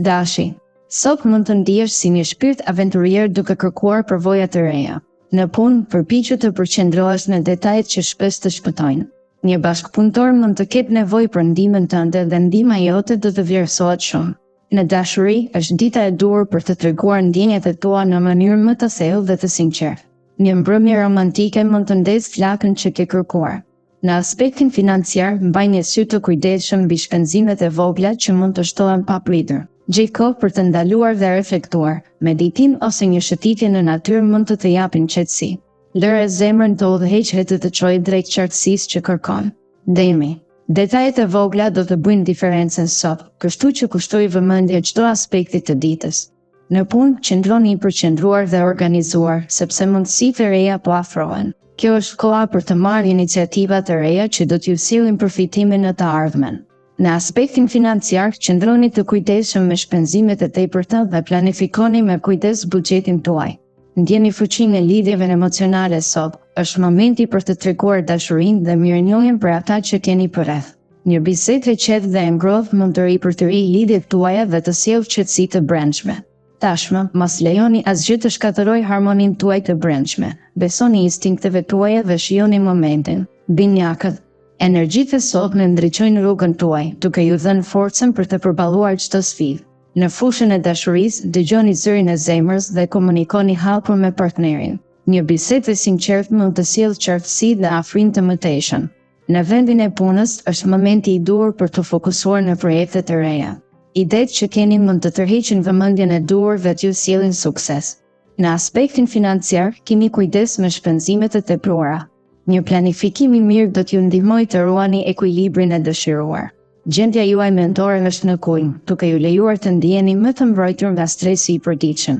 Dashi. Sot mund të ndihesh si një shpirt aventurier duke kërkuar përvoja të reja. Në punë, përpiqu të përqendrohesh në detajet që shpesh të shpëtojnë. Një bashkëpunëtor mund të ketë nevojë për ndihmën tënde dhe ndihma jote do të vlerësohet shumë. Në dashuri, është dita e duhur për të treguar ndjenjat e tua në mënyrë më të thellë dhe të sinqertë. Një mbrëmje romantike mund të ndezë flakën që ke kërkuar. Në aspektin financiar, mbaj një sy të kujdesshëm mbi shpenzimet e vogla që mund të shtohen pa pritur. Gjej kohë për të ndaluar dhe reflektuar. Meditim ose një shëtitje në natyrë mund të japin qetësi. Lëre zemrën të udhëheqë dhe të çojë drejt qartësisë që kërkon. Demi. Detajet e vogla do të bëjnë diferencën sot, kështu që kushtoj vëmendje çdo aspekti të ditës. Në punë, qëndroni i përqendruar dhe organizuar, sepse mundësitë e reja po afrohen. Kjo është koha për të marrë iniciativa të reja që do t'ju sjellin përfitimin në të ardhmen. Në aspektin financiar, qëndroni të kujdesshëm me shpenzimet e tepërta dhe planifikoni me kujdes buxhetin tuaj. Ndjeni fuqinë e lidhjeve emocionale sot, është momenti për të treguar dashurinë dhe mirënjohjen për ata që keni përreth. Një bisedë e qetë dhe e ngrohtë mund të ripërtërijë lidhjet tuaja dhe të sjellë qetësi të brendshme. Tashmë, mos lejoni asgjë të shkatërrojë harmoninë tuaj të brendshme. Besoni instinkteve tuaja dhe shijoni momentin. Binjakët. Energjitë e sotme ndriçojnë rrugën tuaj, duke ju dhënë forcën për të përballuar çdo sfidë. Në fushën e dashurisë, dëgjoni zërin e zemrës dhe komunikoni hapur me partnerin. Një bisedë e sinqertë mund të sjellë qartësi dhe afrim të mëtejshëm. Në vendin e punës, është momenti i duhur për të fokusuar në projekte të reja. Idetë që keni mund të tërheqin vëmendjen e duhur dhe t'ju sjellin sukses. Në aspektin financiar, keni kujdes me shpenzimet e tepruara. Një planifikim i mirë do t'ju ndihmojë të ruani ekuilibrin e dëshiruar. Gjendja juaj mentore është në ujë, duke ju lejuar të ndiheni më të mbrojtur nga stresi i përditshëm.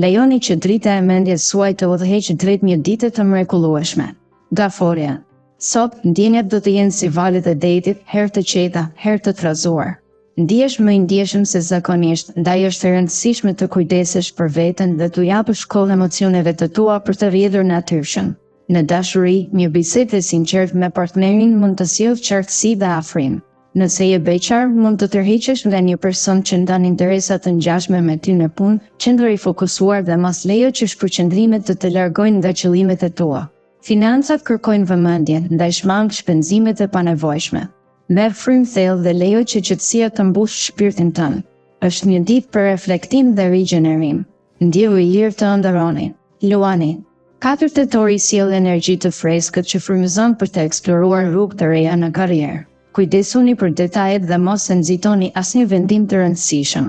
Lejoni që drita e mendjes suaj të udhëheqë drejt një dite të mrekullueshme. Daforia. Sot, ndjenjat do të jenë si valët e detit, herë të qeta, herë të trazuar. Ndihesh më i ndjeshëm se zakonisht, ndaj është e rëndësishme të kujdesesh për veten dhe t'u japësh kohë emocioneve të tua për të rrjedhur natyrshëm. Në dashuri, një bisedë e sinqertë me partnerin mund të sjellë qartësi dhe afrim. Nëse je beqar, mund të tërhiqesh nga një person që ndan interesa të ngjashme me ty në punë, qëndro i fokusuar dhe mos lejo që shpërqendrimet të largojnë nga qëllimet e tua. Financat kërkojnë vëmendje, ndaj shmang shpenzimet e panevojshme. Merr frym thellë dhe lejo që qetësia të mbush shpirtin tënd. Është një ditë për reflektim dhe rigjenerim. Ndjehu i lirë të ëndërroni. Luani. 4 tetori sjell energji të freskët që frymëzon për të eksploruar rrugë të reja në karrierë. Kujdesuni për detajet dhe mos e nxitoni asnjë vendim të rëndësishëm.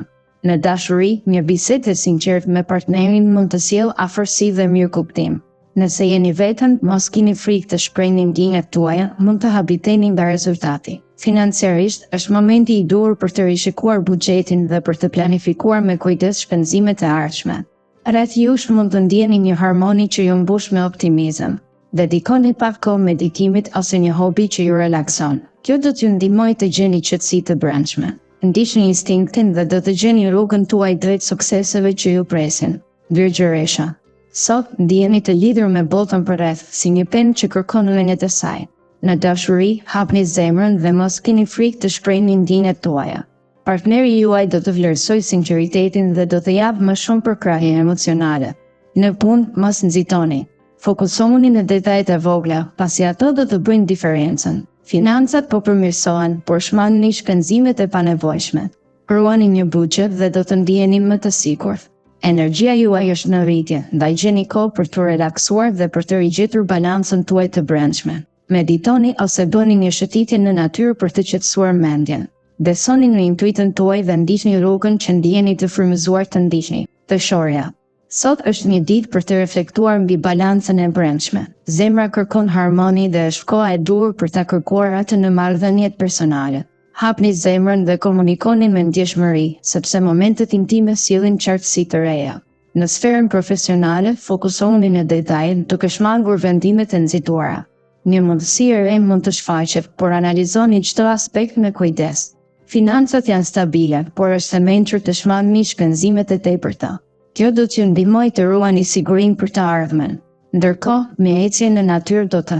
Në dashuri, një bisedë e sinqertë me partnerin mund të sjellë afërsi dhe mirëkuptim. Nëse jeni vetëm, mos keni frikë të shprehni ndjenjat tuaja, mund të habiteni nga rezultati. Financiarisht, është momenti i duhur për të rishikuar buxhetin dhe për të planifikuar me kujdes shpenzimet e ardhshme. Rreth jush mund të ndjeni një harmoni që ju mbush me optimizëm. Dedikoni pak kohë meditimit ose një hobi që ju relakson. Kjo do t'ju ndihmojë të gjeni qetësi të brendshme. Ndiqni instinktin dhe do të gjeni rrugën tuaj drejt sukseseve që ju presin. Virgjëresha. Sot ndjeni të lidhur me botën përreth, si një penë që kërkon rrënjët e saj. Në dashuri, hapni zemrën dhe mos keni frikë të shprehni ndjenjat tuaja. Partneri juaj do të vlerësojë sinqeritetin dhe do të japë më shumë përkrahje emocionale. Në punë, mos nxitoni. Fokusoni në detajet e vogla, pasi ato do të bëjnë diferencën. Financat po përmirësohen, por shmangni shpenzimet e panevojshme. Ruani një buxhet dhe do të ndiheni më të sigurt. Energjia juaj është në rritje, ndaj gjeni kohë për të relaksuar dhe për të rigjetur balancën tuaj të brendshme. Meditoni ose bëni një shëtitje në natyrë për të qetësuar mendjen. Besoni në intuitën tuaj dhe ndiqni rrugën që ndjeni të frymëzuar të ndiqni. Dëshorja. Sot është një ditë për të reflektuar mbi balancën e brendshme. Zemra kërkon harmoni dhe është koha e duhur për ta kërkuar atë në marrëdhëniet personale. Hapni zemrën dhe komunikoni me ndjeshmëri, sepse momentet intime sjellin qartësi të reja. Në sferën profesionale, fokusoni në detajet duke shmangur vendimet e nxituara. Një mundësi e re mund të shfaqet, por analizoni çdo aspekt me kujdes. Financat janë stabile, por është e mençur të shmangni shpenzimet e tepërta. Kjo do t'ju ndihmojë të ruani sigurinë për të ardhmen. Ndërkohë, mjedisin në natyrë do të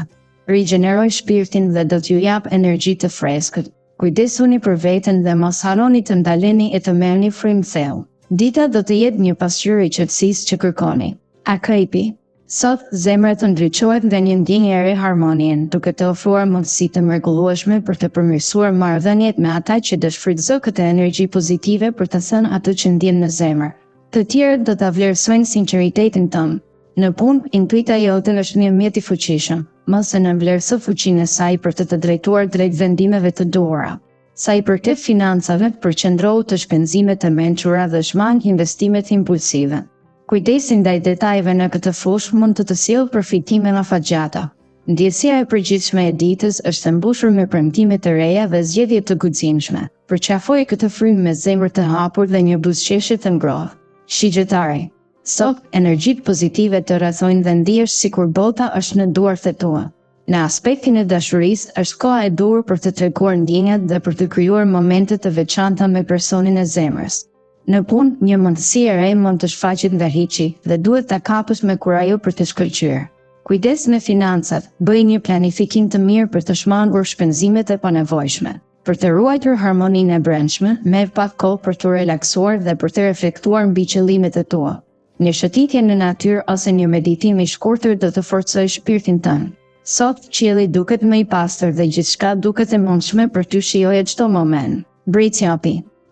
rigjenerojë shpirtin dhe do t'ju jap energji të freskët. Kujdesuni për veten dhe mos harroni të ndaleni e të merrni frym thellë. Dita do të jetë një pasqyrë i qetësisë që kërkoni. Akrepi. Sot, zemra të ndriçohet nga një ndjenjë e re harmonien, duke të ofruar mundësi të mrekullueshme për të përmirësuar marrëdhëniet me ata që dëshfrytëzojnë këtë energji pozitive për të thënë atë që ndjen në zemër. Të tjerët do ta vlerësojnë sinqeritetin tënd. Në punë, intuita jote është një mjet i fuqishëm. Mos e nënvlerëso fuqinë e saj për të drejtuar drejt vendimeve të duhura. Sa i përket financave, përqendrohu të shpenzimet të mençura dhe shmang investimet impulsive. Kujdesi ndaj detajeve në këtë fushë mund të sjellë përfitime afatgjata. Ndjesia e përgjithshme e ditës është e mbushur me premtime të reja dhe zgjedhje të guximshme. Përqafoj këtë frymë me zemër të hapur dhe një buzëqeshje të ngrohtë. Shigjetari. Sot, energjitë pozitive të rrethojnë dhe ndihesh sikur bota është në duart e tua. Në aspektin e dashurisë, është koha e duhur për të treguar ndjenjat dhe për të krijuar momente të veçanta me personin e zemrës. Në punë, një mundësi e re mund të shfaqet nga hiçi dhe duhet ta kapësh me kurajo për të shkëlqyer. Kujdes me financat, bëj një planifikim të mirë për të shmangur shpenzimet e panevojshme. Për të ruajtur harmoninë e brendshme, merr pak kohë për të relaksuar dhe për të reflektuar mbi qëllimet e tua. Një shëtitje në natyrë ose një meditim i shkurtër do të forcojë shpirtin tënd. Sot, qielli duket më i pastër dhe gjithçka duket e mundshme për t'ju shijuar çdo moment. Britsjapi.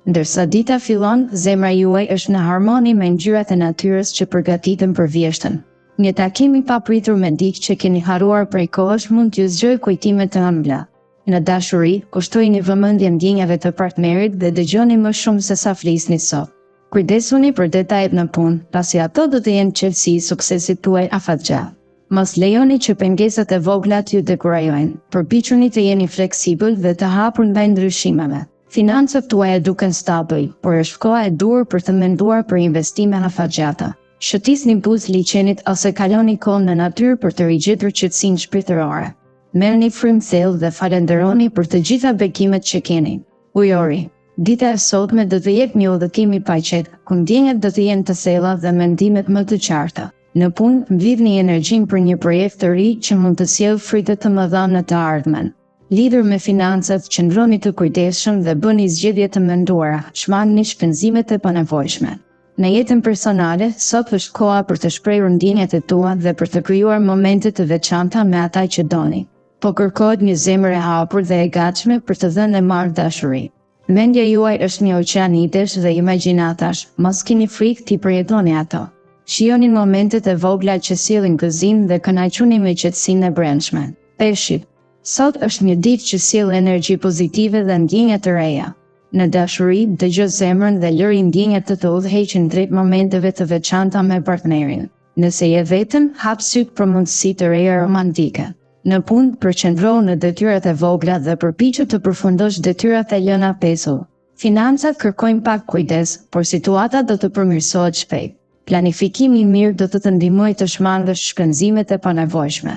Ndërsa dita fillon, zemra juaj është në harmoni me ngjyrat e natyrës që përgatiten për vjeshtën. Një takim i papritur me dikë që keni harruar prej kohësh mund t'ju zgjojë kujtime të ëmbla. Në dashuri, kushtojini vëmendje ndjenjave të partnerit dhe dëgjoni më shumë se sa flisni sot. Kujdesuni për detajet në punë, pasi ato do të jenë çelësi i suksesit tuaj afatgjat. Mos lejoni që pengesat e vogla t'ju dekurajojnë. Përpiquni të jeni fleksibël dhe të hapur ndaj ndryshimeve. Financat tuaja duken stabil, por është koha e duhur për të menduar për investime afatgjata. Shëtisni buzë liçenit ose kaloni kohë në natyrë për të rigjetur qetësinë shpirtërore. Merrni frymë thellë dhe falenderoni për të gjitha bekimet që keni. Ujori. Dita e sotme do të jetë një udhëtim i paqet, ku ndjenjat do të jenë të thella dhe mendimet më të qarta. Në punë, mblidhni energjinë për një projekt të ri që mund të sjellë frite të mëdha në të ardhmen. Lidhur me financat, qëndroni të kujdesshëm dhe bëni zgjedhje të menduara, shmangni shpenzimet e panevojshme. Në jetën personale, sot është koha për të shprehur ndjenjat e tua dhe për të krijuar momente të veçanta me ata që doni. Po kërkohet një zemër e hapur dhe e gatshme për të dhënë e marrë dashuri. Mendja juaj është një oqean idesh dhe imagjinatash, mos keni frikë t'i përjetoni ato. Shijoni momentet e vogla që sjellin gëzim dhe kënaquni me qetësinë e brendshme. Peshi. Sot është një ditë që sjell energji pozitive dhe ndjenja të reja. Në dashuri, dëgjoj zemrën dhe lëri ndjenjat të udhëheqin drejt momenteve të veçanta me partnerin. Nëse je vetëm, hap syt për mundësi të reja romantike. Në punë, përqendrohu në detyrat e vogla dhe përpiqu të përfundosh detyrat e lëna pesull. Financat kërkojnë pak kujdes, por situata do të përmirësohet shpejt. Planifikimi i mirë do të të ndihmojë të shmangësh shpenzimet e panevojshme.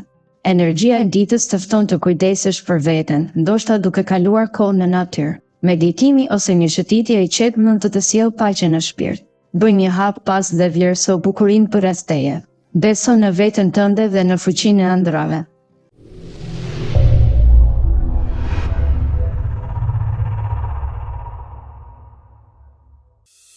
Energjia e ditës të fton të kujdesesh për veten, ndoshta duke kaluar kohë në natyrë. Meditimi ose një shëtitje e qetë mund të sjellë paqe në shpirt. Bëj një hap pas dhe vlerëso bukurinë përreth teje. Beso në veten tënde dhe në fuqinë e ëndrave.